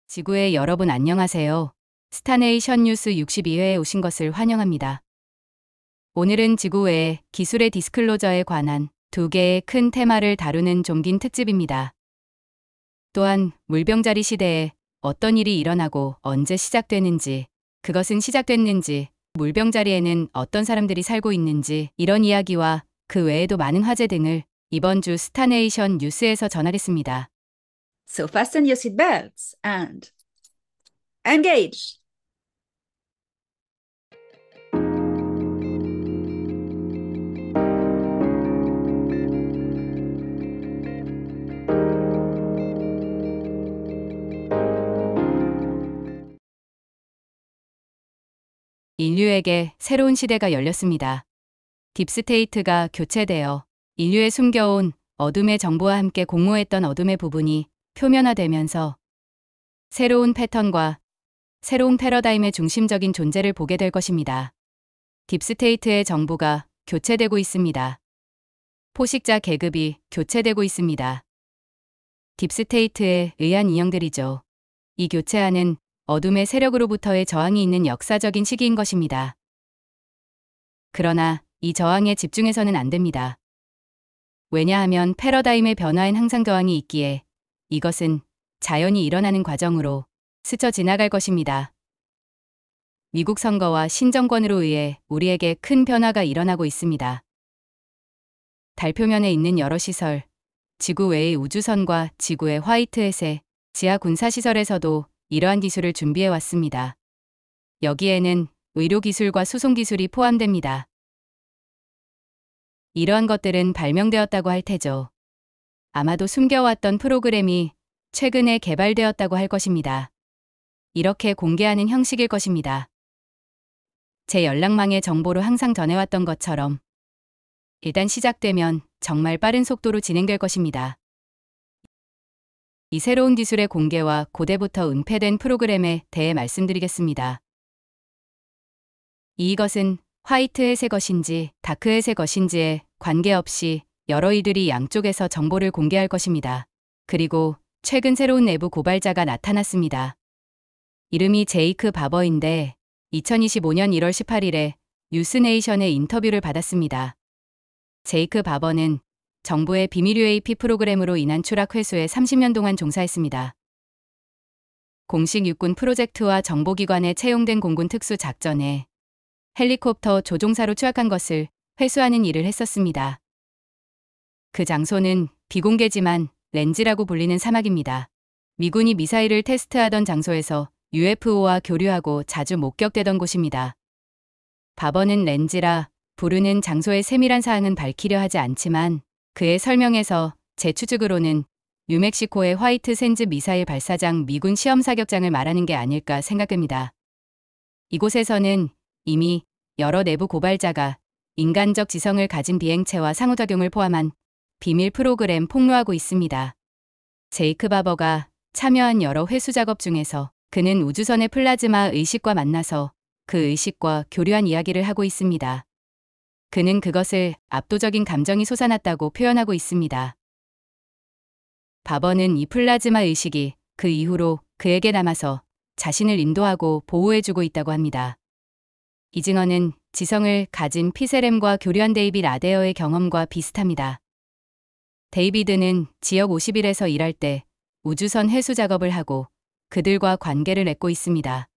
지구의 여러분 안녕하세요. 스타네이션 뉴스 62회에 오신 것을 환영합니다. 오늘은 지구 외의 기술의 디스클로저에 관한 두 개의 큰 테마를 다루는 좀 긴 특집입니다. 또한 물병자리 시대에 어떤 일이 일어나고 언제 시작되는지, 그것은 시작됐는지, 물병자리에는 어떤 사람들이 살고 있는지 이런 이야기와 그 외에도 많은 화제 등을 이번 주 스타네이션 뉴스에서 전하겠습니다. So fasten your seatbelts and engage. 인류에게 새로운 시대가 열렸습니다. 딥스테이트가 교체되어 인류에 숨겨온 어둠의 정보와 함께 공모했던 어둠의 부분이 표면화되면서 새로운 패턴과 새로운 패러다임의 중심적인 존재를 보게 될 것입니다. 딥스테이트의 정부가 교체되고 있습니다. 포식자 계급이 교체되고 있습니다. 딥스테이트에 의한 인형들이죠. 이 교체하는 어둠의 세력으로부터의 저항이 있는 역사적인 시기인 것입니다. 그러나 이 저항에 집중해서는 안 됩니다. 왜냐하면 패러다임의 변화엔 항상 저항이 있기에 이것은 자연히 일어나는 과정으로 스쳐 지나갈 것입니다. 미국 선거와 신정권으로 의해 우리에게 큰 변화가 일어나고 있습니다. 달 표면에 있는 여러 시설, 지구 외의 우주선과 지구의 화이트햇의 지하 군사시설에서도 이러한 기술을 준비해 왔습니다. 여기에는 의료기술과 수송기술이 포함됩니다. 이러한 것들은 발명되었다고 할 테죠. 아마도 숨겨왔던 프로그램이 최근에 개발되었다고 할 것입니다. 이렇게 공개하는 형식일 것입니다. 제 연락망의 정보로 항상 전해왔던 것처럼 일단 시작되면 정말 빠른 속도로 진행될 것입니다. 이 새로운 기술의 공개와 고대부터 은폐된 프로그램에 대해 말씀드리겠습니다. 이것은 화이트햇의 것인지 다크햇의 것인지에 관계없이 여러 이들이 양쪽에서 정보를 공개할 것입니다. 그리고 최근 새로운 내부 고발자가 나타났습니다. 이름이 제이크 바버인데 2025년 1월 18일에 뉴스네이션의 인터뷰를 받았습니다. 제이크 바버는 정부의 비밀 UAP 프로그램으로 인한 추락 회수에 30년 동안 종사했습니다. 공식 육군 프로젝트와 정보기관에 채용된 공군 특수 작전에 헬리콥터 조종사로 추락한 것을 회수하는 일을 했었습니다. 그 장소는 비공개지만 렌지라고 불리는 사막입니다. 미군이 미사일을 테스트하던 장소에서 UFO와 교류하고 자주 목격되던 곳입니다. 바버는 렌지라 부르는 장소의 세밀한 사항은 밝히려 하지 않지만 그의 설명에서 제 추측으로는 뉴멕시코의 화이트 샌즈 미사일 발사장 미군 시험 사격장을 말하는 게 아닐까 생각됩니다. 이곳에서는 이미 여러 내부 고발자가 인간적 지성을 가진 비행체와 상호작용을 포함한 비밀 프로그램 폭로하고 있습니다. 제이크 바버가 참여한 여러 회수 작업 중에서 그는 우주선의 플라즈마 의식과 만나서 그 의식과 교류한 이야기를 하고 있습니다. 그는 그것을 압도적인 감정이 솟아났다고 표현하고 있습니다. 바버는 이 플라즈마 의식이 그 이후로 그에게 남아서 자신을 인도하고 보호해주고 있다고 합니다. 이 증언은 지성을 가진 피세렘과 교류한 데이빗 아데어의 경험과 비슷합니다. 데이비드는 지역 50일에서 일할 때 우주선 회수 작업을 하고 그들과 관계를 맺고 있습니다.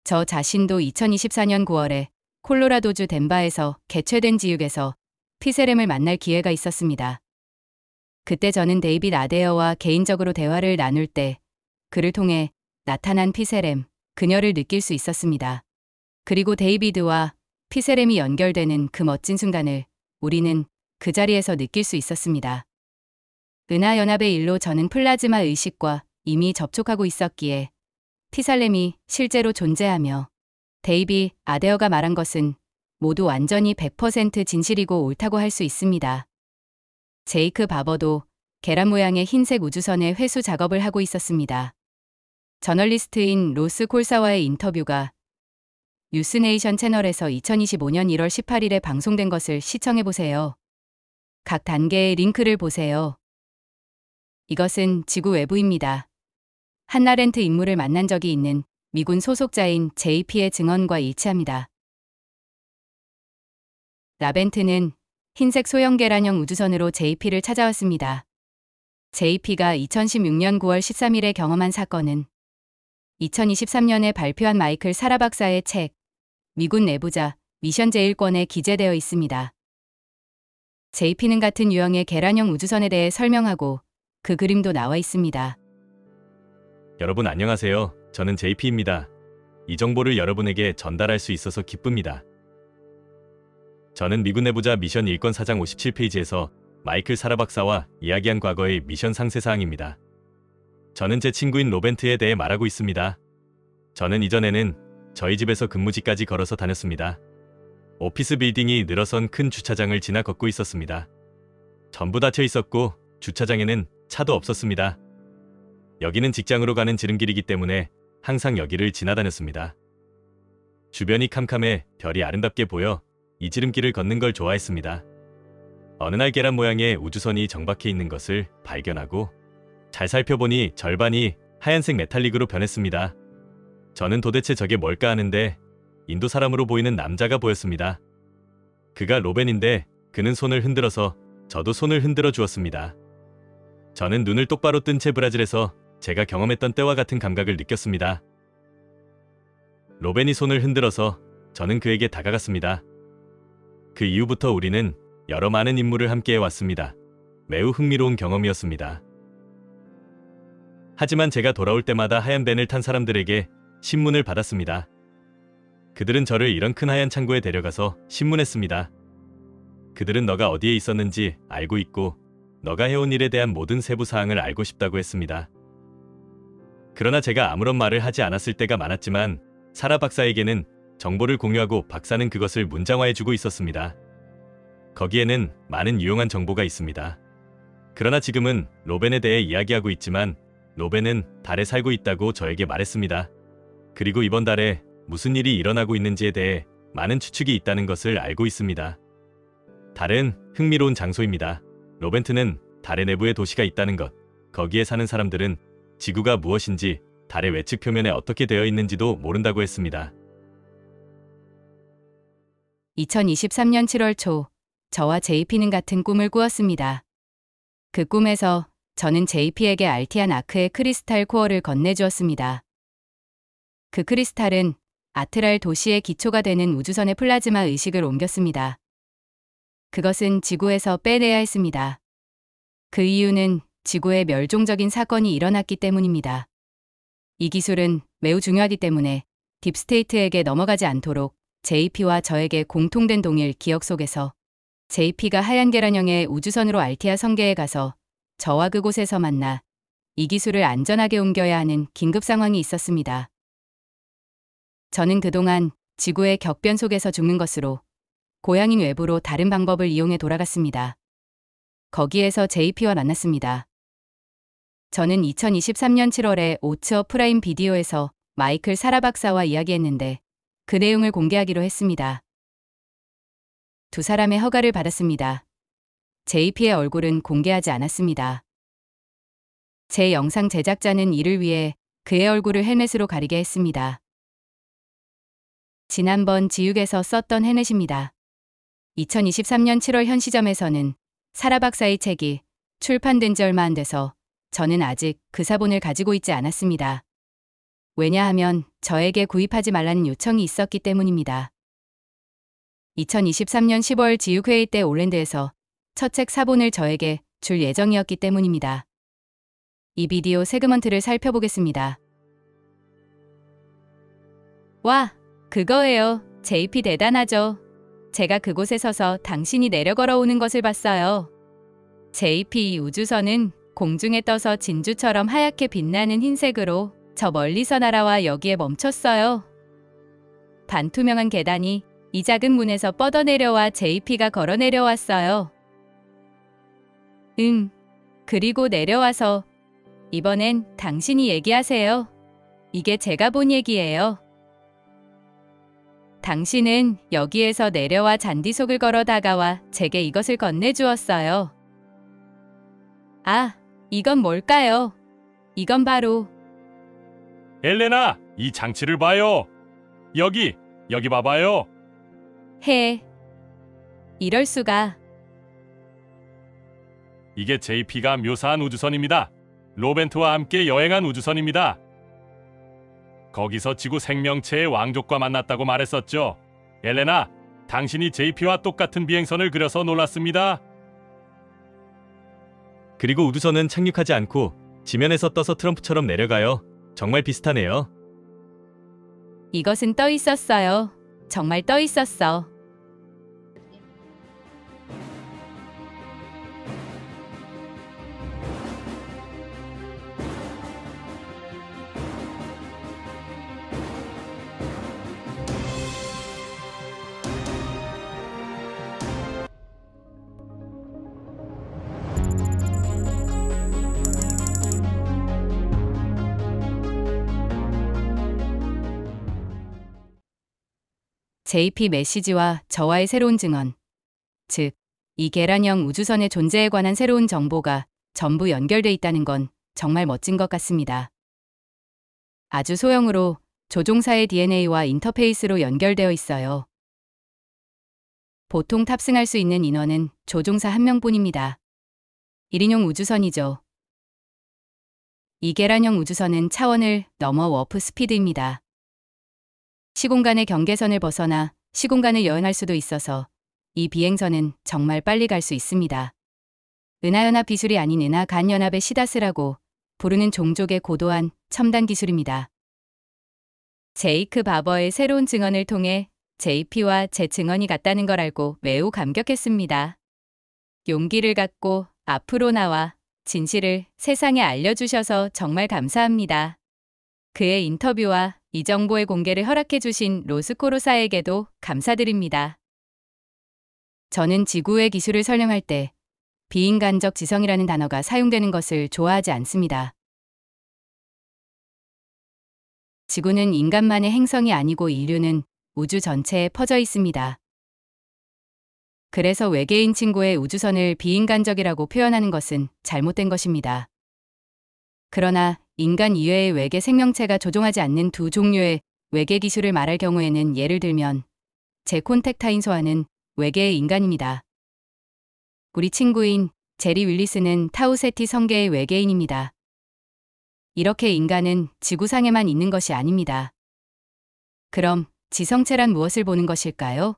저 자신도 2024년 9월에 콜로라도주 덴바에서 개최된 지육에서 피세렘을 만날 기회가 있었습니다. 그때 저는 데이빗 아데어와 개인적으로 대화를 나눌 때 그를 통해 나타난 피세렘, 그녀를 느낄 수 있었습니다. 그리고 데이비드와 피세렘이 연결되는 그 멋진 순간을 우리는 그 자리에서 느낄 수 있었습니다. 은하연합의 일로 저는 플라즈마 의식과 이미 접촉하고 있었기에 피살렘이 실제로 존재하며 데이빗 아데어가 말한 것은 모두 완전히 100% 진실이고 옳다고 할 수 있습니다. 제이크 바버도 계란 모양의 흰색 우주선의 회수 작업을 하고 있었습니다. 저널리스트인 로스 콜사와의 인터뷰가 뉴스네이션 채널에서 2025년 1월 18일에 방송된 것을 시청해보세요. 각 단계의 링크를 보세요. 이것은 지구 외부입니다. 한나렌트 인물을 만난 적이 있는 미군 소속자인 JP의 증언과 일치합니다. 라벤트는 흰색 소형 계란형 우주선으로 JP를 찾아왔습니다. JP가 2016년 9월 13일에 경험한 사건은 2023년에 발표한 마이클 사라 박사의 책 미군 내부자 미션 제1권에 기재되어 있습니다. JP는 같은 유형의 계란형 우주선에 대해 설명하고 그 그림도 나와 있습니다. 여러분 안녕하세요. 저는 JP입니다. 이 정보를 여러분에게 전달할 수 있어서 기쁩니다. 저는 미군 내부자 미션 1권 4장 57페이지에서 마이클 사라 박사와 이야기한 과거의 미션 상세사항입니다. 저는 제 친구인 로벤트에 대해 말하고 있습니다. 저는 이전에는 저희 집에서 근무지까지 걸어서 다녔습니다. 오피스 빌딩이 늘어선 큰 주차장을 지나 걷고 있었습니다. 전부 닫혀 있었고 주차장에는 차도 없었습니다. 여기는 직장으로 가는 지름길이기 때문에 항상 여기를 지나다녔습니다. 주변이 캄캄해 별이 아름답게 보여 이 지름길을 걷는 걸 좋아했습니다. 어느 날 계란 모양의 우주선이 정박해 있는 것을 발견하고 잘 살펴보니 절반이 하얀색 메탈릭으로 변했습니다. 저는 도대체 저게 뭘까 하는데 인도 사람으로 보이는 남자가 보였습니다. 그가 로벤인데 그는 손을 흔들어서 저도 손을 흔들어 주었습니다. 저는 눈을 똑바로 뜬 채 브라질에서 제가 경험했던 때와 같은 감각을 느꼈습니다. 로벤이 손을 흔들어서 저는 그에게 다가갔습니다. 그 이후부터 우리는 여러 많은 임무를 함께 해왔습니다. 매우 흥미로운 경험이었습니다. 하지만 제가 돌아올 때마다 하얀 밴을 탄 사람들에게 신문을 받았습니다. 그들은 저를 이런 큰 하얀 창고에 데려가서 신문했습니다. 그들은 너가 어디에 있었는지 알고 있고 너가 해온 일에 대한 모든 세부 사항을 알고 싶다고 했습니다. 그러나 제가 아무런 말을 하지 않았을 때가 많았지만 사라 박사에게는 정보를 공유하고 박사는 그것을 문장화해주고 있었습니다. 거기에는 많은 유용한 정보가 있습니다. 그러나 지금은 로벤에 대해 이야기하고 있지만 로벤은 달에 살고 있다고 저에게 말했습니다. 그리고 이번 달에 무슨 일이 일어나고 있는지에 대해 많은 추측이 있다는 것을 알고 있습니다. 달은 흥미로운 장소입니다. 로벤트는 달의 내부에 도시가 있다는 것, 거기에 사는 사람들은 지구가 무엇인지, 달의 외측 표면에 어떻게 되어 있는지도 모른다고 했습니다. 2023년 7월 초, 저와 JP는 같은 꿈을 꾸었습니다. 그 꿈에서 저는 JP에게 알티안 아크의 크리스탈 코어를 건네주었습니다. 그 크리스탈은 아트랄 도시의 기초가 되는 우주선의 플라즈마 의식을 옮겼습니다. 그것은 지구에서 빼내야 했습니다. 그 이유는 지구에 멸종적인 사건이 일어났기 때문입니다. 이 기술은 매우 중요하기 때문에 딥스테이트에게 넘어가지 않도록 JP와 저에게 공통된 동일 기억 속에서 JP가 하얀 계란형의 우주선으로 알티아 성계에 가서 저와 그곳에서 만나 이 기술을 안전하게 옮겨야 하는 긴급 상황이 있었습니다. 저는 그동안 지구의 격변 속에서 죽는 것으로 고향인 외부로 다른 방법을 이용해 돌아갔습니다. 거기에서 JP와 만났습니다. 저는 2023년 7월에 오츠어 프라임 비디오에서 마이클 사라 박사와 이야기했는데 그 내용을 공개하기로 했습니다. 두 사람의 허가를 받았습니다. JP의 얼굴은 공개하지 않았습니다. 제 영상 제작자는 이를 위해 그의 얼굴을 헬멧으로 가리게 했습니다. 지난번 지육에서 썼던 헬멧입니다. 2023년 7월 현 시점에서는 사라 박사의 책이 출판된 지 얼마 안 돼서 저는 아직 그 사본을 가지고 있지 않았습니다. 왜냐하면 저에게 구입하지 말라는 요청이 있었기 때문입니다. 2023년 10월 지육회의 때 올랜드에서 첫 책 사본을 저에게 줄 예정이었기 때문입니다. 이 비디오 세그먼트를 살펴보겠습니다. 와, 그거예요. JP 대단하죠. 제가 그곳에 서서 당신이 내려 걸어오는 것을 봤어요. JP 우주선은 공중에 떠서 진주처럼 하얗게 빛나는 흰색으로 저 멀리서 날아와 여기에 멈췄어요. 반투명한 계단이 이 작은 문에서 뻗어내려와 JP가 걸어 내려왔어요. 그리고 내려와서 이번엔 당신이 얘기하세요. 이게 제가 본 얘기예요. 당신은 여기에서 내려와 잔디 속을 걸어 다가와 제게 이것을 건네주었어요. 아, 이건 뭘까요? 이건 바로 엘레나, 이 장치를 봐요. 여기 봐봐요. 해. 이럴 수가. 이게 JP가 묘사한 우주선입니다. 로벤트와 함께 여행한 우주선입니다. 거기서 지구 생명체의 왕족과 만났다고 말했었죠. 엘레나, 당신이 JP와 똑같은 비행선을 그려서 놀랐습니다. 그리고 우주선은 착륙하지 않고 지면에서 떠서 트럼프처럼 내려가요. 정말 비슷하네요. 이것은 떠 있었어요. 정말 떠 있었어. JP 메시지와 저와의 새로운 증언, 즉, 이 계란형 우주선의 존재에 관한 새로운 정보가 전부 연결돼 있다는 건 정말 멋진 것 같습니다. 아주 소형으로 조종사의 DNA와 인터페이스로 연결되어 있어요. 보통 탑승할 수 있는 인원은 조종사 1명뿐입니다. 1인용 우주선이죠. 이 계란형 우주선은 차원을 넘어 워프 스피드입니다. 시공간의 경계선을 벗어나 시공간을 여행할 수도 있어서 이 비행선은 정말 빨리 갈 수 있습니다. 은하연합 기술이 아닌 은하간연합의 시다스라고 부르는 종족의 고도한 첨단 기술입니다. 제이크 바버의 새로운 증언을 통해 JP와 제 증언이 같다는 걸 알고 매우 감격했습니다. 용기를 갖고 앞으로 나와 진실을 세상에 알려주셔서 정말 감사합니다. 그의 인터뷰와 이 정보의 공개를 허락해 주신 로스코로사에게도 감사드립니다. 저는 지구의 기술을 설명할 때 비인간적 지성이라는 단어가 사용되는 것을 좋아하지 않습니다. 지구는 인간만의 행성이 아니고 인류는 우주 전체에 퍼져 있습니다. 그래서 외계인 친구의 우주선을 비인간적이라고 표현하는 것은 잘못된 것입니다. 그러나 인간 이외의 외계 생명체가 조종하지 않는 두 종류의 외계 기술을 말할 경우에는 예를 들면 제 콘택타인 소아는 외계의 인간입니다. 우리 친구인 제리 윌리스는 타우세티 성계의 외계인입니다. 이렇게 인간은 지구상에만 있는 것이 아닙니다. 그럼 지성체란 무엇을 보는 것일까요?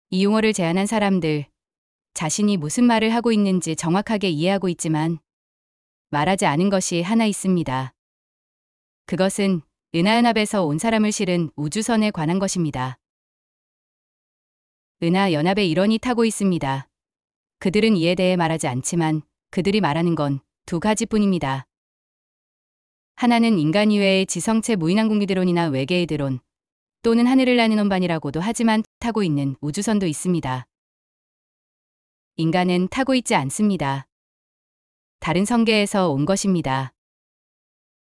이 용어를 제안한 사람들, 자신이 무슨 말을 하고 있는지 정확하게 이해하고 있지만 말하지 않은 것이 하나 있습니다. 그것은 은하연합에서 온 사람을 실은 우주선에 관한 것입니다. 은하연합의 일원이 타고 있습니다. 그들은 이에 대해 말하지 않지만 그들이 말하는 건 두 가지뿐입니다. 하나는 인간 이외의 지성체 무인항공기 드론이나 외계의 드론, 또는 하늘을 나는 운반이라고도 하지만 타고 있는 우주선도 있습니다. 인간은 타고 있지 않습니다. 다른 성계에서 온 것입니다.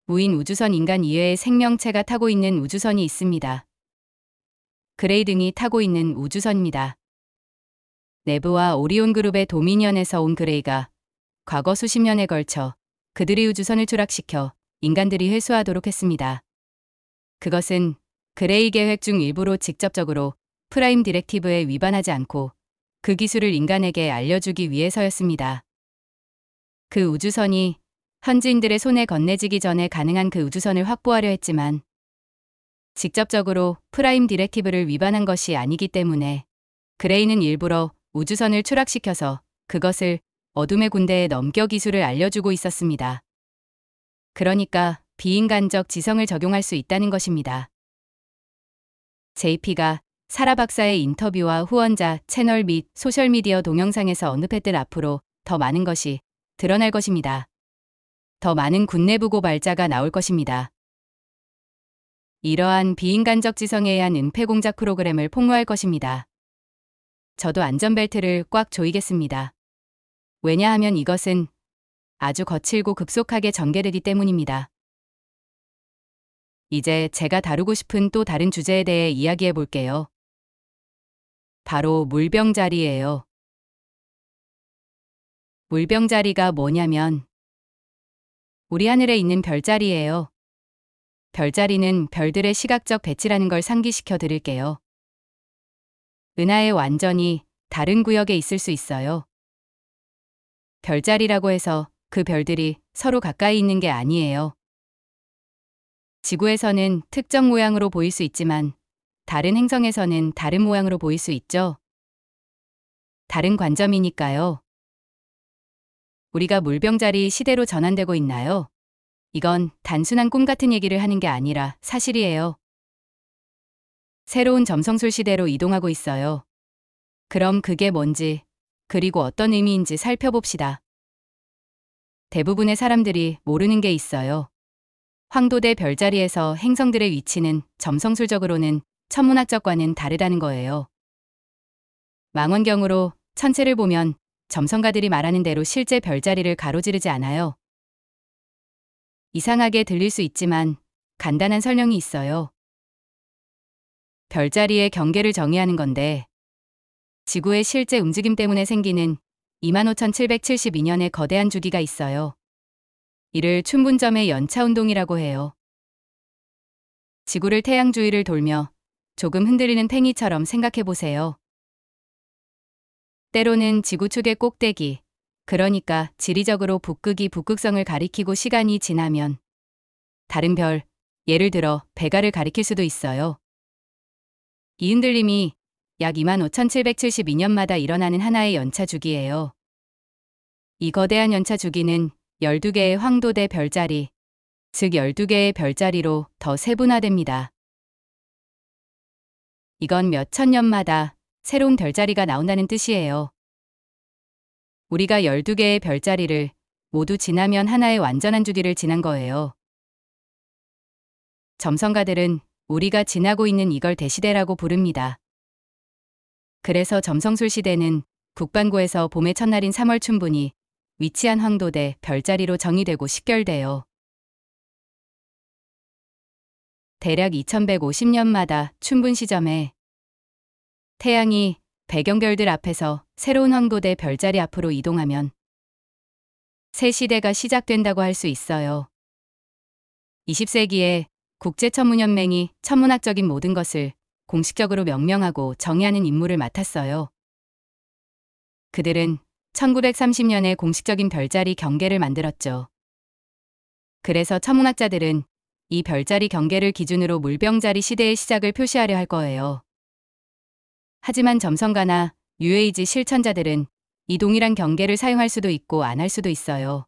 무인 우주선 인간 이외의 생명체가 타고 있는 우주선이 있습니다. 그레이 등이 타고 있는 우주선입니다. 네브와 오리온 그룹의 도미니언에서 온 그레이가 과거 수십 년에 걸쳐 그들의 우주선을 추락시켜 인간들이 회수하도록 했습니다. 그것은 그레이 계획 중 일부로 직접적으로 프라임 디렉티브에 위반하지 않고 그 기술을 인간에게 알려주기 위해서였습니다. 그 우주선이 현지인들의 손에 건네지기 전에 가능한 그 우주선을 확보하려 했지만 직접적으로 프라임 디렉티브를 위반한 것이 아니기 때문에 그레이는 일부러 우주선을 추락시켜서 그것을 어둠의 군대에 넘겨 기술을 알려주고 있었습니다. 그러니까 비인간적 지성을 적용할 수 있다는 것입니다. JP가 사라 박사의 인터뷰와 후원자 채널 및 소셜미디어 동영상에서 언급했듯 앞으로 더 많은 것이 드러날 것입니다. 더 많은 군내부 고발자가 나올 것입니다. 이러한 비인간적 지성에 의한 은폐 공작 프로그램을 폭로할 것입니다. 저도 안전벨트를 꽉 조이겠습니다. 왜냐하면 이것은 아주 거칠고 급속하게 전개되기 때문입니다. 이제 제가 다루고 싶은 또 다른 주제에 대해 이야기해 볼게요. 바로 물병자리예요. 물병자리가 뭐냐면 우리 하늘에 있는 별자리예요. 별자리는 별들의 시각적 배치라는 걸 상기시켜 드릴게요. 은하의 완전히 다른 구역에 있을 수 있어요. 별자리라고 해서 그 별들이 서로 가까이 있는 게 아니에요. 지구에서는 특정 모양으로 보일 수 있지만 다른 행성에서는 다른 모양으로 보일 수 있죠. 다른 관점이니까요. 우리가 물병자리 시대로 전환되고 있나요? 이건 단순한 꿈 같은 얘기를 하는 게 아니라 사실이에요. 새로운 점성술 시대로 이동하고 있어요. 그럼 그게 뭔지, 그리고 어떤 의미인지 살펴봅시다. 대부분의 사람들이 모르는 게 있어요. 황도대 별자리에서 행성들의 위치는 점성술적으로는 천문학적과는 다르다는 거예요. 망원경으로 천체를 보면 점성가들이 말하는 대로 실제 별자리를 가로지르지 않아요. 이상하게 들릴 수 있지만 간단한 설명이 있어요. 별자리의 경계를 정의하는 건데 지구의 실제 움직임 때문에 생기는 25,772년의 거대한 주기가 있어요. 이를 춘분점의 연차운동이라고 해요. 지구를 태양 주위를 돌며 조금 흔들리는 팽이처럼 생각해 보세요. 때로는 지구축의 꼭대기, 그러니까 지리적으로 북극이 북극성을 가리키고 시간이 지나면 다른 별, 예를 들어 베가를 가리킬 수도 있어요. 이 흔들림이 약 25,772년마다 일어나는 하나의 연차 주기예요. 이 거대한 연차 주기는 12개의 황도대 별자리, 즉 12개의 별자리로 더 세분화됩니다. 이건 몇 천 년마다 새로운 별자리가 나온다는 뜻이에요. 우리가 12개의 별자리를 모두 지나면 하나의 완전한 주기를 지난 거예요. 점성가들은 우리가 지나고 있는 이걸 대시대라고 부릅니다. 그래서 점성술 시대는 북반구에서 봄의 첫날인 3월 춘분이 위치한 황도대 별자리로 정의되고 식결돼요. 대략 2150년마다 춘분 시점에 태양이 배경별들 앞에서 새로운 황도대 별자리 앞으로 이동하면 새 시대가 시작된다고 할 수 있어요. 20세기에 국제천문연맹이 천문학적인 모든 것을 공식적으로 명명하고 정의하는 임무를 맡았어요. 그들은 1930년에 공식적인 별자리 경계를 만들었죠. 그래서 천문학자들은 이 별자리 경계를 기준으로 물병자리 시대의 시작을 표시하려 할 거예요. 하지만 점성가나 뉴에이지 실천자들은 이 동일한 경계를 사용할 수도 있고 안 할 수도 있어요.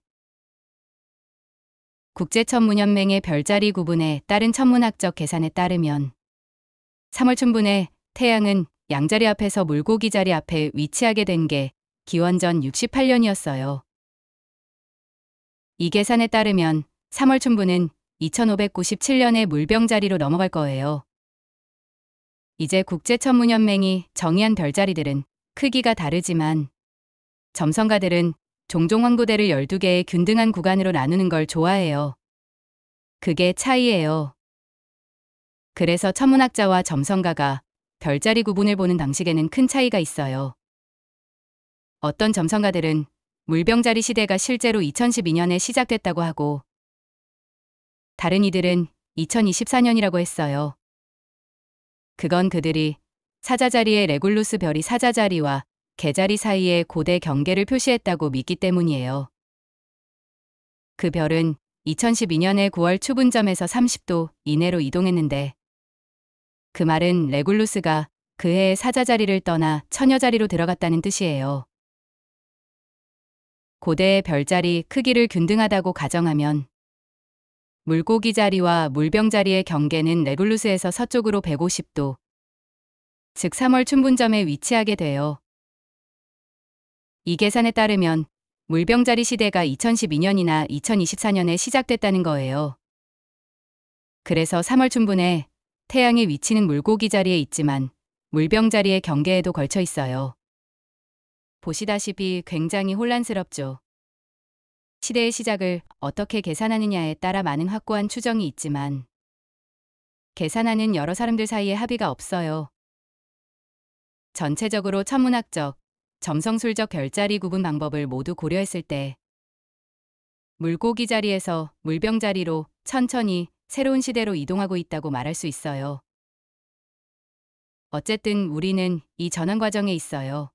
국제천문연맹의 별자리 구분에 따른 천문학적 계산에 따르면 3월 춘분에 태양은 양자리 앞에서 물고기 자리 앞에 위치하게 된 게 기원전 68년이었어요. 이 계산에 따르면 3월 춘분은 2597년에 물병자리로 넘어갈 거예요. 이제 국제천문연맹이 정의한 별자리들은 크기가 다르지만 점성가들은 종종 황도대를 12개의 균등한 구간으로 나누는 걸 좋아해요. 그게 차이예요. 그래서 천문학자와 점성가가 별자리 구분을 보는 방식에는 큰 차이가 있어요. 어떤 점성가들은 물병자리 시대가 실제로 2012년에 시작됐다고 하고 다른 이들은 2024년이라고 했어요. 그건 그들이 사자자리의 레굴루스 별이 사자자리와 개자리 사이의 고대 경계를 표시했다고 믿기 때문이에요. 그 별은 2012년에 9월 추분점에서 30도 이내로 이동했는데 그 말은 레굴루스가 그 해의 사자자리를 떠나 처녀자리로 들어갔다는 뜻이에요. 고대의 별자리 크기를 균등하다고 가정하면 물고기 자리와 물병 자리의 경계는 레굴루스에서 서쪽으로 150도, 즉 3월 춘분점에 위치하게 돼요. 이 계산에 따르면 물병자리 시대가 2012년이나 2024년에 시작됐다는 거예요. 그래서 3월 춘분에 태양의 위치는 물고기 자리에 있지만 물병 자리의 경계에도 걸쳐 있어요. 보시다시피 굉장히 혼란스럽죠. 시대의 시작을 어떻게 계산하느냐에 따라 많은 확고한 추정이 있지만 계산하는 여러 사람들 사이에 합의가 없어요. 전체적으로 천문학적, 점성술적 별자리 구분 방법을 모두 고려했을 때 물고기 자리에서 물병 자리로 천천히 새로운 시대로 이동하고 있다고 말할 수 있어요. 어쨌든 우리는 이 전환 과정에 있어요.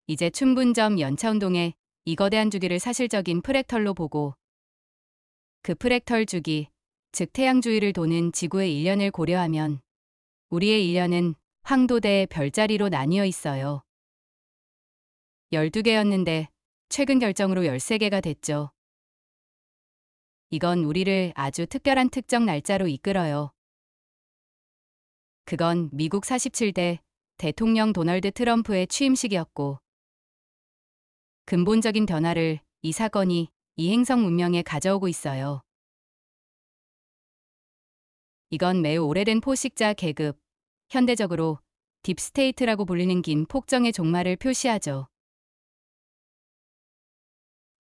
이제 춘분점 연차운동의 이 거대한 주기를 사실적인 프랙털로 보고 그 프랙털 주기, 즉 태양 주위를 도는 지구의 일년을 고려하면 우리의 일년은 황도대 별자리로 나뉘어 있어요. 12개였는데 최근 결정으로 13개가 됐죠. 이건 우리를 아주 특별한 특정 날짜로 이끌어요. 그건 미국 47대 대통령 도널드 트럼프의 취임식이었고 근본적인 변화를 이 사건이 이 행성 문명에 가져오고 있어요. 이건 매우 오래된 포식자 계급, 현대적으로 딥스테이트라고 불리는 긴 폭정의 종말을 표시하죠.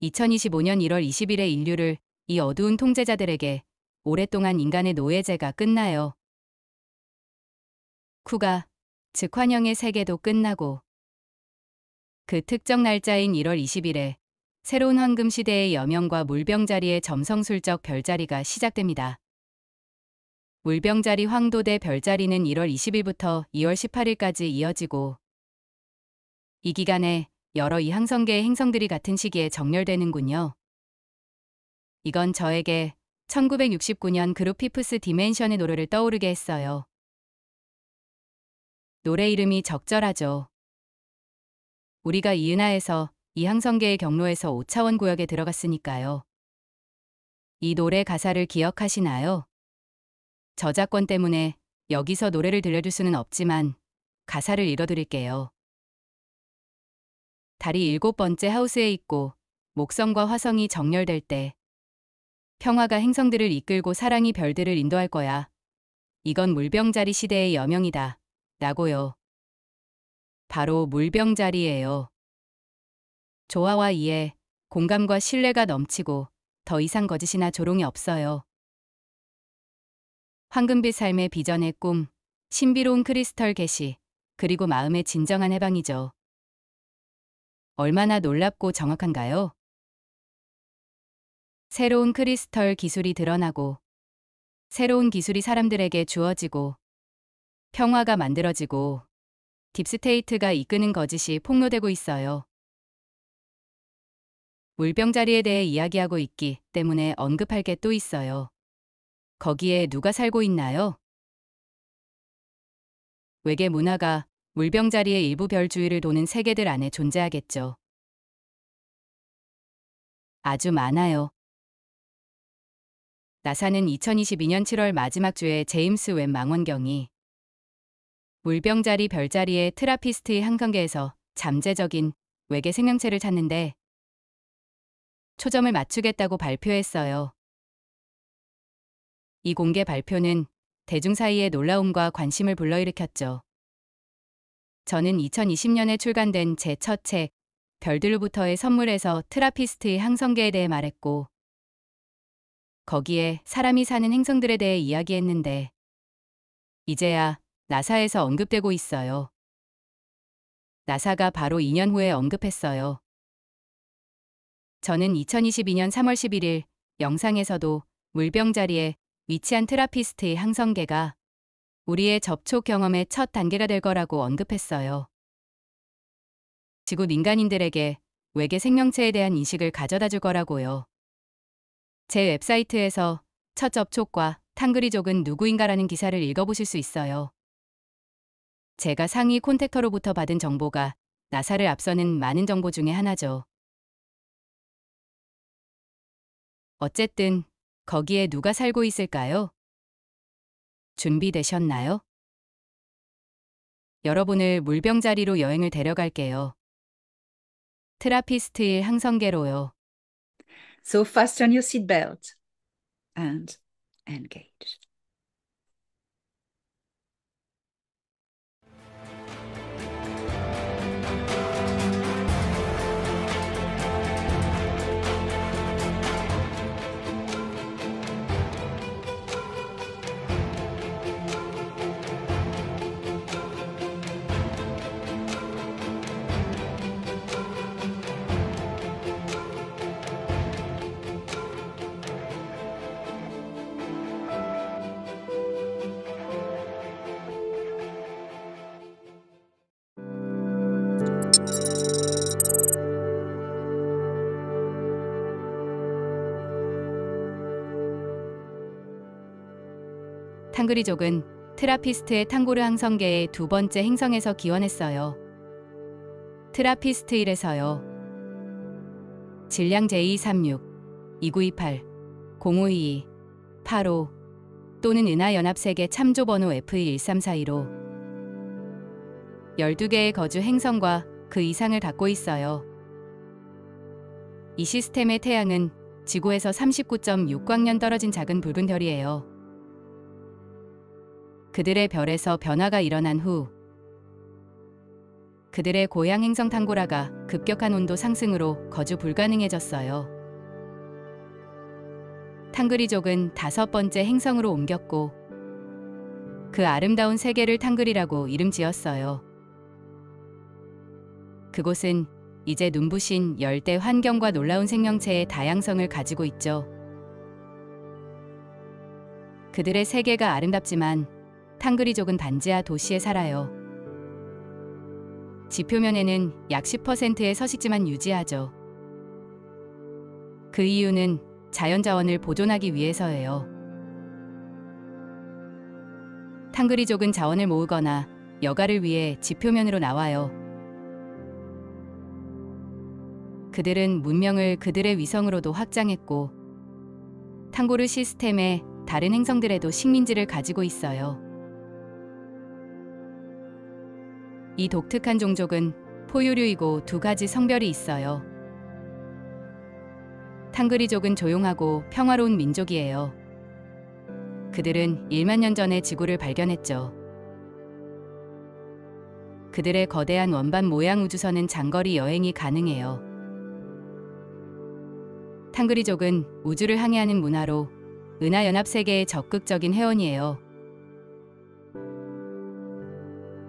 2025년 1월 20일에 인류를 이 어두운 통제자들에게 오랫동안 인간의 노예제가 끝나요. 쿠가, 즉 환영의 세계도 끝나고 그 특정 날짜인 1월 20일에 새로운 황금 시대의 여명과 물병자리의 점성술적 별자리가 시작됩니다. 물병자리 황도대 별자리는 1월 20일부터 2월 18일까지 이어지고 이 기간에 여러 이항성계의 행성들이 같은 시기에 정렬되는군요. 이건 저에게 1969년 그룹 피프스 디멘션의 노래를 떠오르게 했어요. 노래 이름이 적절하죠. 우리가 이 은하에서 이 항성계의 경로에서 5차원 구역에 들어갔으니까요. 이 노래 가사를 기억하시나요? 저작권 때문에 여기서 노래를 들려줄 수는 없지만 가사를 읽어드릴게요. 달이 7번째 하우스에 있고 목성과 화성이 정렬될 때 평화가 행성들을 이끌고 사랑이 별들을 인도할 거야. 이건 물병자리 시대의 여명이다. 라고요. 바로 물병자리예요. 조화와 이해, 공감과 신뢰가 넘치고 더 이상 거짓이나 조롱이 없어요. 황금빛 삶의 비전의 꿈, 신비로운 크리스털 계시, 그리고 마음의 진정한 해방이죠. 얼마나 놀랍고 정확한가요? 새로운 크리스털 기술이 드러나고 새로운 기술이 사람들에게 주어지고 평화가 만들어지고 딥스테이트가 이끄는 거짓이 폭로되고 있어요. 물병자리에 대해 이야기하고 있기 때문에 언급할 게 또 있어요. 거기에 누가 살고 있나요? 외계 문화가 물병자리의 일부 별 주위를 도는 세계들 안에 존재하겠죠. 아주 많아요. 나사는 2022년 7월 마지막 주에 제임스 웹 망원경이 물병자리 별자리의 트라피스트의 항성계에서 잠재적인 외계 생명체를 찾는데 초점을 맞추겠다고 발표했어요. 이 공개 발표는 대중 사이에 놀라움과 관심을 불러일으켰죠. 저는 2020년에 출간된 제 첫 책 별들로부터의 선물에서 트라피스트의 항성계에 대해 말했고 거기에 사람이 사는 행성들에 대해 이야기했는데 이제야 나사에서 언급되고 있어요. 나사가 바로 2년 후에 언급했어요. 저는 2022년 3월 11일 영상에서도 물병자리에 위치한 트라피스트의 항성계가 우리의 접촉 경험의 첫 단계가 될 거라고 언급했어요. 지구 민간인들에게 외계 생명체에 대한 인식을 가져다 줄 거라고요. 제 웹사이트에서 첫 접촉과 탕그리족은 누구인가라는 기사를 읽어보실 수 있어요. 제가 상위 콘택터로부터 받은 정보가 나사를 앞서는 많은 정보 중에 하나죠. 어쨌든 거기에 누가 살고 있을까요? 준비되셨나요? 여러분을 물병자리로 여행을 데려갈게요. 트라피스트의 항성계로요. So fasten your seatbelt and engage. 탕그리족은 트라피스트의 탕고르 항성계의 두 번째 행성에서 기원했어요. 트라피스트 1에서요. 질량 J236, 2928, 0522, 85 또는 은하연합세계 참조번호 F11342로 12개의 거주 행성과 그 이상을 갖고 있어요. 이 시스템의 태양은 지구에서 39.6광년 떨어진 작은 붉은 별이에요. 그들의 별에서 변화가 일어난 후 그들의 고향 행성 탕고라가 급격한 온도 상승으로 거주 불가능해졌어요. 탕그리족은 5번째 행성으로 옮겼고 그 아름다운 세계를 탕그리라고 이름 지었어요. 그곳은 이제 눈부신 열대 환경과 놀라운 생명체의 다양성을 가지고 있죠. 그들의 세계가 아름답지만 탕그리족은 반지하 도시에 살아요. 지표면에는 약 10%의 서식지만 유지하죠. 그 이유는 자연자원을 보존하기 위해서예요. 탕그리족은 자원을 모으거나 여가를 위해 지표면으로 나와요. 그들은 문명을 그들의 위성으로도 확장했고 탕고르 시스템의 다른 행성들에도 식민지를 가지고 있어요. 이 독특한 종족은 포유류이고 2가지 성별이 있어요. 탕그리족은 조용하고 평화로운 민족이에요. 그들은 1만 년 전에 지구를 발견했죠. 그들의 거대한 원반 모양 우주선은 장거리 여행이 가능해요. 탕그리족은 우주를 항해하는 문화로 은하연합세계의 적극적인 회원이에요.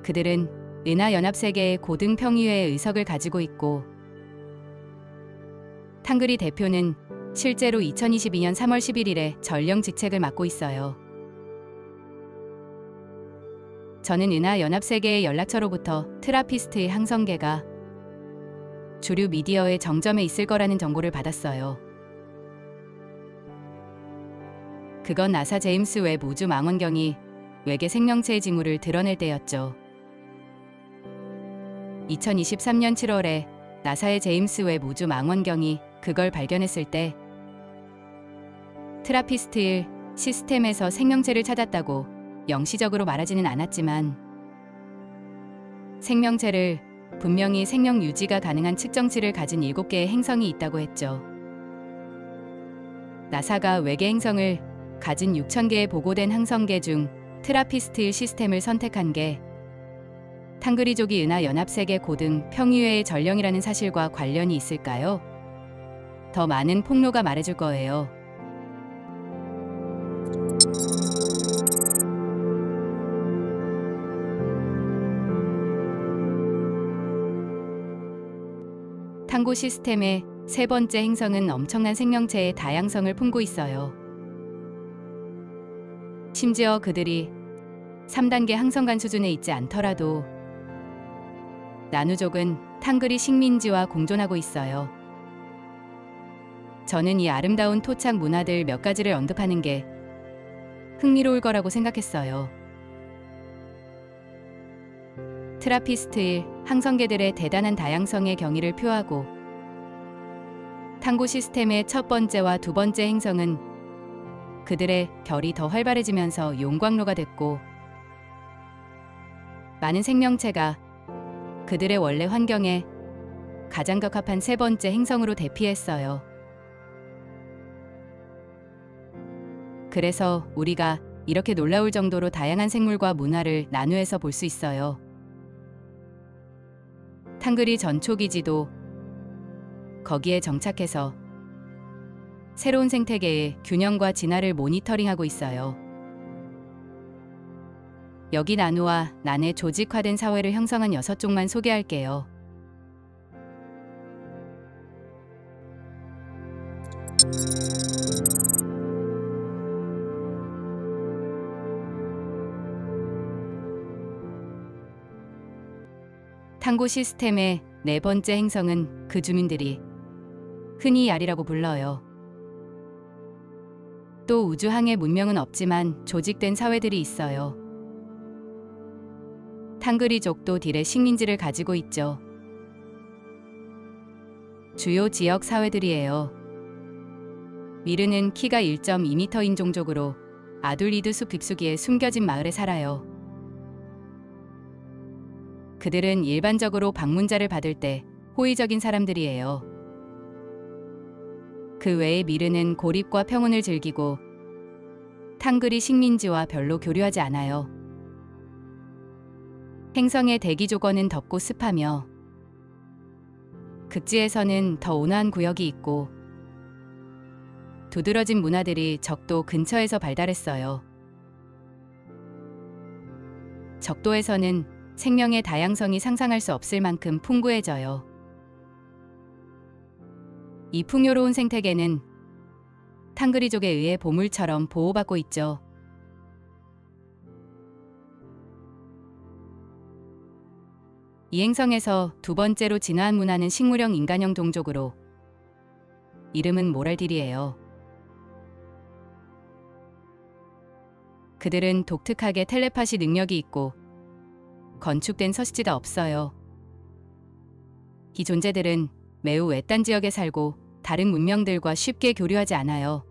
그들은 은하연합세계의 고등 평의회의 의석을 가지고 있고 탕그리 대표는 실제로 2022년 3월 11일에 전령 직책을 맡고 있어요. 저는 은하연합세계의 연락처로부터 트라피스트의 항성계가 주류 미디어의 정점에 있을 거라는 정보를 받았어요. 그건 나사 제임스 웹 우주 망원경이 외계 생명체의 징후를 드러낼 때였죠. 2023년 7월에 나사의 제임스 웹 우주 망원경이 그걸 발견했을 때 트라피스트 1 시스템에서 생명체를 찾았다고 영시적으로 말하지는 않았지만 생명체를 분명히 생명 유지가 가능한 측정치를 가진 7개의 행성이 있다고 했죠. 나사가 외계 행성을 가진 6,000개의 보고된 항성계 중 트라피스트 1 시스템을 선택한 게 탕그리족이 은하연합세계 고등 평의회의 전령이라는 사실과 관련이 있을까요? 더 많은 폭로가 말해줄 거예요. 탕고 시스템의 3번째 행성은 엄청난 생명체의 다양성을 품고 있어요. 심지어 그들이 3단계 항성간 수준에 있지 않더라도 나누족은 탕그리 식민지와 공존하고 있어요. 저는 이 아름다운 토착 문화들 몇 가지를 언급하는 게 흥미로울 거라고 생각했어요. 트라피스트 1 항성계들의 대단한 다양성의 경의를 표하고 탕고 시스템의 첫 번째와 두 번째 행성은 그들의 결이 더 활발해지면서 용광로가 됐고 많은 생명체가 그들의 원래 환경에 가장 적합한 세 번째 행성으로 대피했어요. 그래서 우리가 이렇게 놀라울 정도로 다양한 생물과 문화를 나누에서 볼 수 있어요. 탕그리 전초기지도 거기에 정착해서 새로운 생태계의 균형과 진화를 모니터링하고 있어요. 여기 나누와 난의 조직화된 사회를 형성한 6종만 소개할게요. 탕고 시스템의 4번째 행성은 그 주민들이 흔히 야리라고 불러요. 또 우주항에 문명은 없지만 조직된 사회들이 있어요. 탕그리족도 딜의 식민지를 가지고 있죠. 주요 지역 사회들이에요. 미르는 키가 1.2m인 종족으로 아둘리드 숲 깊숙이에 숨겨진 마을에 살아요. 그들은 일반적으로 방문자를 받을 때 호의적인 사람들이에요. 그 외에 미르는 고립과 평온을 즐기고 탕그리 식민지와 별로 교류하지 않아요. 행성의 대기 조건은 덥고 습하며 극지에서는 더 온화한 구역이 있고 두드러진 문화들이 적도 근처에서 발달했어요. 적도에서는 생명의 다양성이 상상할 수 없을 만큼 풍부해져요. 이 풍요로운 생태계는 탕그리족에 의해 보물처럼 보호받고 있죠. 이 행성에서 두 번째로 진화한 문화는 식물형 인간형 동족으로 이름은 모랄딜이에요. 그들은 독특하게 텔레파시 능력이 있고 건축된 서식지가 없어요. 이 존재들은 매우 외딴 지역에 살고 다른 문명들과 쉽게 교류하지 않아요.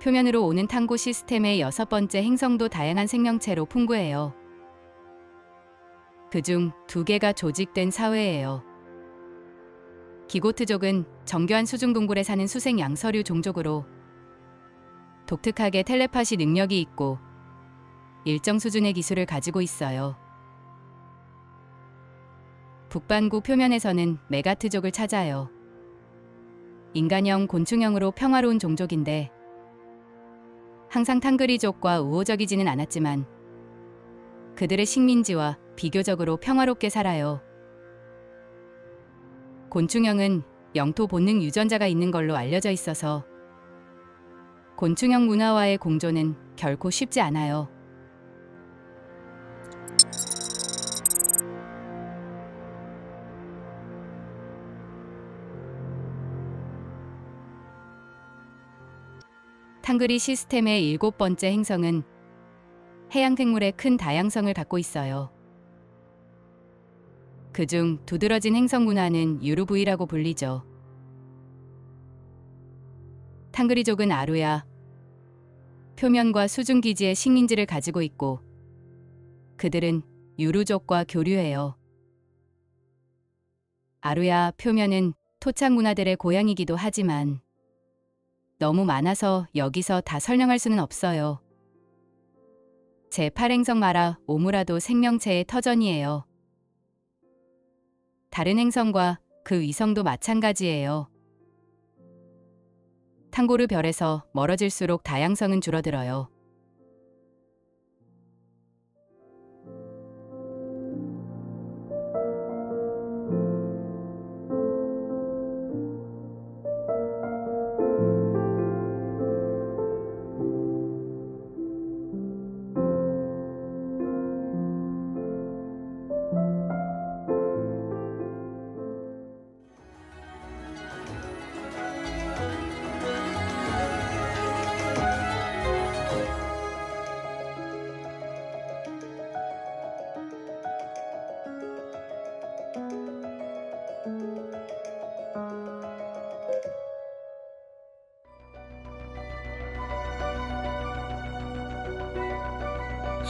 표면으로 오는 탕고 시스템의 6번째 행성도 다양한 생명체로 풍부해요. 그중 2개가 조직된 사회예요. 기고트족은 정교한 수중동굴에 사는 수생 양서류 종족으로 독특하게 텔레파시 능력이 있고 일정 수준의 기술을 가지고 있어요. 북반구 표면에서는 메가트족을 찾아요. 인간형 곤충형으로 평화로운 종족인데 항상 탕그리족과 우호적이지는 않았지만 그들의 식민지와 비교적으로 평화롭게 살아요. 곤충형은 영토 본능 유전자가 있는 걸로 알려져 있어서 곤충형 문화와의 공존은 결코 쉽지 않아요. 탕그리 시스템의 7번째 행성은 해양 생물의 큰 다양성을 갖고 있어요. 그중 두드러진 행성 문화는 유루브이라고 불리죠. 탕그리족은 아루야, 표면과 수중 기지의 식민지를 가지고 있고 그들은 유루족과 교류해요. 아루야 표면은 토착 문화들의 고향이기도 하지만 너무 많아서 여기서 다 설명할 수는 없어요. 제8행성 마라 오무라도 생명체의 터전이에요. 다른 행성과 그 위성도 마찬가지예요. 탕고르 별에서 멀어질수록 다양성은 줄어들어요.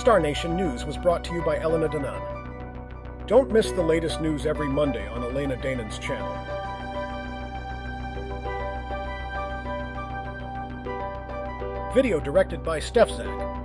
Star Nation News was brought to you by Elena Danan. Don't miss the latest news every Monday on Elena Danan's channel. Video directed by Stefzak.